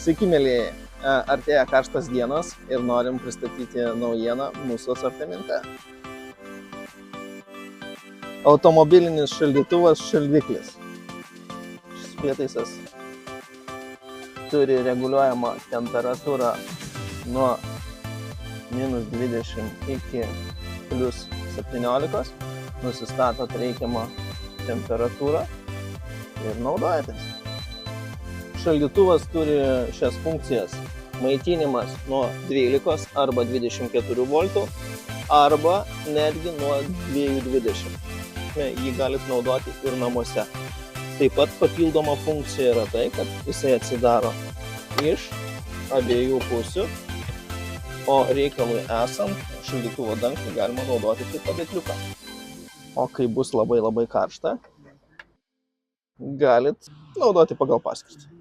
Sveiki, mėlyjei. Artėja karštos dienos ir norim pristatyti naujieną mūsų asortimente. Automobilinis šaldytuvas šaldiklis. Šis prietaisas turi reguliuojamą temperatūrą nuo -20 iki +17. Nusistatot reikiamą temperatūrą ir naudojatės. Šaldytuvas turi šias funkcijas: maitinimas nuo 12 arba 24 voltų arba netgi nuo 220. Jį galite naudoti ir namuose. Taip pat papildoma funkcija yra tai, kad jisai atsidaro iš abiejų pusių, o reikalui esant šaldytuvo dangtį galima naudoti kaip padėkliuką. O kai bus labai karšta, galit naudoti pagal paskirtį.